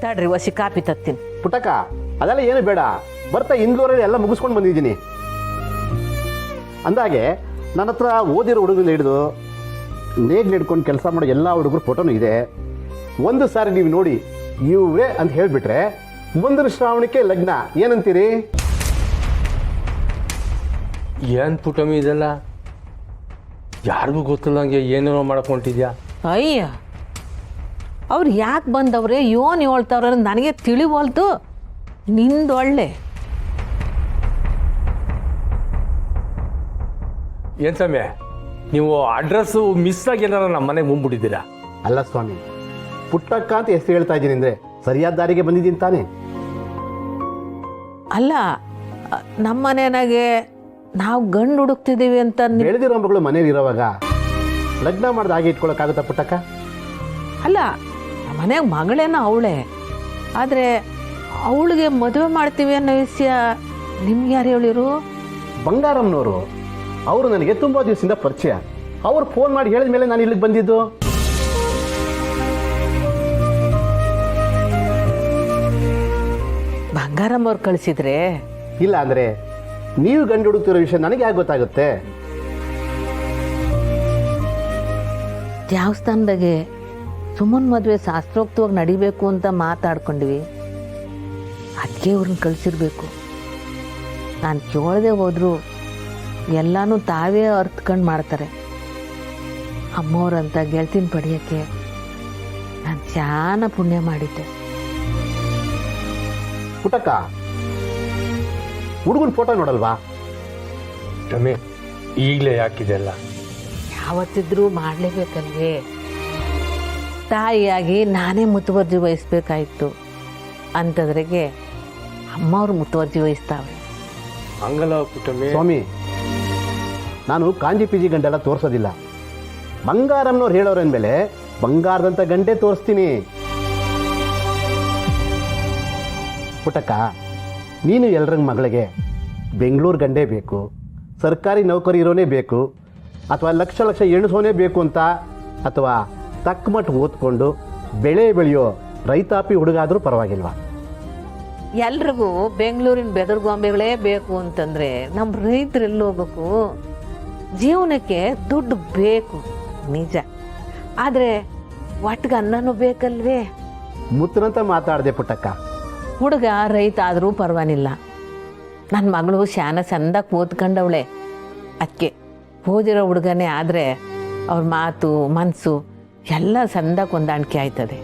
ತಡ್ರಿ ವಸಿ ಕಾಪಿ ತತ್ತೀನಿ. ಪುಟ್ಟಕ್ಕ ಅದೆಲ್ಲ ಏನು ಬೇಡ, ಬರ್ತಾ ಇಂದೂರಲ್ಲಿ ಎಲ್ಲ ಮುಗಿಸ್ಕೊಂಡು ಬಂದಿದ್ದೀನಿ. ಅಂದಾಗೆ ನನ್ನ ಹತ್ರ ಓದಿರೋ ಹುಡುಗರು ಹಿಡಿದು ನೇಗ್ಲು ಹಿಡ್ಕೊಂಡು ಕೆಲಸ ಮಾಡೋ ಎಲ್ಲ ಹುಡುಗರು ಫೋಟೋನು ಇದೆ. ಒಂದು ಸಾರಿ ನೀವು ನೋಡಿ ಇವರೇ ಅಂತ ಹೇಳಿಬಿಟ್ರೆ ಮುಂದಿನ ಶ್ರಾವಣಕ್ಕೆ ಲಗ್ನ. ಏನಂತೀರಿ? ಏನು ಪುಟಮಿ ಇದೆಲ್ಲ ಯಾರಿಗೂ ಗೊತ್ತಿಲ್ಲಂಗೆ ಏನೇನೋ ಮಾಡ್ಕೊಂಡಿದ್ಯಾ? ಅಯ್ಯ, ಅವ್ರು ಯಾಕೆ ಬಂದವ್ರೆ ಯೋನ್ ಹೇಳ್ತಾವ್ರೆ ನನಗೆ ತಿಳಿವಲ್ತು. ನಿಂದೊಳ್ಳೆ ಏನು ಸಮಯ ನೀವು ಅಡ್ರೆಸ್ಸು ಮಿಸ್ ಆಗಿ ಏನಾರ ನಮ್ಮ ಮನೆಗೆ ಬಂದ್ಬಿಟ್ಟಿದ್ದೀರಾ? ಅಲ್ಲ ಸ್ವಾಮಿ, ಪುಟ್ಟಕ್ಕ ಅಂತ ಎಷ್ಟು ಹೇಳ್ತಾ ಇದ್ದೀನಿ ಅಂದರೆ ಸರಿಯಾದ ದಾರಿಗೆ ಬಂದಿದ್ದೀನಿ ತಾನೇ? ಅಲ್ಲ, ನಮ್ಮ ಮನೆಯಾಗೆ ನಾವು ಗಂಡು ಹುಡುಕ್ತಿದ್ದೀವಿ ಅಂತ ಬೆಳೆದಿರೋ ಮಗಳು ಮನೇಲಿ ಇರೋವಾಗ ಲಗ್ನ ಮಾಡ್ದು ಹಾಗೆ ಇಟ್ಕೊಳಕ್ಕಾಗುತ್ತಾ ಪುಟ್ಟಕ್ಕ? ಅಲ್ಲ, ನಮ್ಮ ಮನೆಯಾಗ ಮಗಳೇನೋ ಅವಳೆ, ಆದರೆ ಅವಳಿಗೆ ಮದುವೆ ಮಾಡ್ತೀವಿ ಅನ್ನೋ ವಿಷಯ ನಿಮ್ಗೆ ಯಾರು ಹೇಳಿರು? ಬಂಗಾರಮ್ಮನವರು. ಅವರು ನನಗೆ ತುಂಬ ದಿವಸದಿಂದ ಪರಿಚಯ. ಅವ್ರು ಫೋನ್ ಮಾಡಿ ಹೇಳಿದ ಮೇಲೆ ನಾನು ಇಲ್ಲಿಗೆ ಬಂದಿದ್ದು. ಬಂಗಾರಮ್ಮ ಅವ್ರು ಕಳಿಸಿದ್ರೆ? ಇಲ್ಲ ಅಂದರೆ ನೀವು ಗಂಡು ಹುಡುಕ್ತಿರೋ ವಿಷಯ ನನಗೆ ಯಾಕೆ ಗೊತ್ತಾಗುತ್ತೆ? ದೇವಸ್ಥಾನದಾಗೆ ಸುಮನ್ ಮದುವೆ ಶಾಸ್ತ್ರೋಕ್ತವಾಗಿ ನಡಿಬೇಕು ಅಂತ ಮಾತಾಡ್ಕೊಂಡ್ವಿ. ಅದಕ್ಕೆ ಅವ್ರನ್ನ ಕಳಿಸಿರ್ಬೇಕು. ನಾನು ಕೇಳದೆ ಹೋದ್ರು ಎಲ್ಲನೂ ತಾವೇ ಅರ್ತ್ಕೊಂಡು ಮಾಡ್ತಾರೆ. ಅಮ್ಮವ್ರಂತ ಗೆಳ್ತಿನ ಪಡೆಯೋಕ್ಕೆ ನಾನು ಚಾನ ಪುಣ್ಯ ಮಾಡಿದ್ದೆ. ಪುಟ್ಟಕ್ಕ, ಹುಡುಗನ ಫೋಟೋ ನೋಡಲ್ವಾ? ಟಮಿ ಈಗಲೇ ಯಾಕಿದೆಲ್ಲ? ಯಾವತ್ತಿದ್ರೂ ಮಾಡಲೇಬೇಕಲ್ವೇ? ತಾಯಿಯಾಗಿ ನಾನೇ ಮುತುವರ್ಜಿ ವಹಿಸ್ಬೇಕಾಯ್ತು ಅಂಥದ್ರಾಗೆ ಅಮ್ಮವ್ರು ಮುತುವರ್ಜಿ ವಹಿಸ್ತಾವೆ. ಹಂಗಲ್ಲ ಪುಟಮಿ. ಸ್ವಾಮಿ, ನಾನು ಕಾಂಜಿ ಪಿಜಿ ಗಂಟೆಲ್ಲ ತೋರಿಸೋದಿಲ್ಲ. ಬಂಗಾರಮ್ಮನವ್ರು ಹೇಳೋರ ಮೇಲೆ ಬಂಗಾರದಂಥ ಗಂಟೆ ತೋರಿಸ್ತೀನಿ. ಪುಟ್ಟಕ್ಕ, ನೀನು ಎಲ್ಲರ ಮಗಳಿಗೆ ಬೆಂಗಳೂರು ಗಂಡೇ ಬೇಕು, ಸರ್ಕಾರಿ ನೌಕರಿ ಇರೋನೇ ಬೇಕು, ಅಥವಾ ಲಕ್ಷ ಲಕ್ಷ ಎಣಿಸೋನೇ ಬೇಕು ಅಂತ, ಅಥವಾ ತಕ್ಕ ಮಟ್ಟ ಓದ್ಕೊಂಡು ಬೆಳೆ ಬೆಳೆಯೋ ರೈತಾಪಿ ಹುಡುಗ ಆದರೂ ಪರವಾಗಿಲ್ವಾ? ಎಲ್ರಿಗೂ ಬೆಂಗಳೂರಿನ ಬೆದರ್ಗೊಂಬೆಗಳೇ ಬೇಕು ಅಂತಂದರೆ ನಮ್ಮ ರೈತರು ಎಲ್ಲಿ ಹೋಗ್ಬೇಕು? ಜೀವನಕ್ಕೆ ದುಡ್ಡು ಬೇಕು ನಿಜ, ಆದರೆ ಒಟ್ಟಿಗೆ ಅನ್ನನೂ ಬೇಕಲ್ವೇ? ಮುತ್ತನಂತ ಮಾತಾಡಿದೆ ಪುಟ್ಟಕ್ಕ. ಹುಡುಗ ರೈತ ಆದರೂ ಪರವಾಗಿಲ್ಲ. ನನ್ನ ಮಗಳು ಶಾನ ಚಂದಾಗಿ ಓದ್ಕೊಂಡವಳೆ. ಅದಕ್ಕೆ ಓದಿರೋ ಹುಡುಗನೇ ಆದರೆ ಅವ್ರ ಮಾತು ಮನಸ್ಸು ಎಲ್ಲ ಚಂದಾಗಿ ಹೊಂದಾಣಿಕೆ ಆಯ್ತದೆ.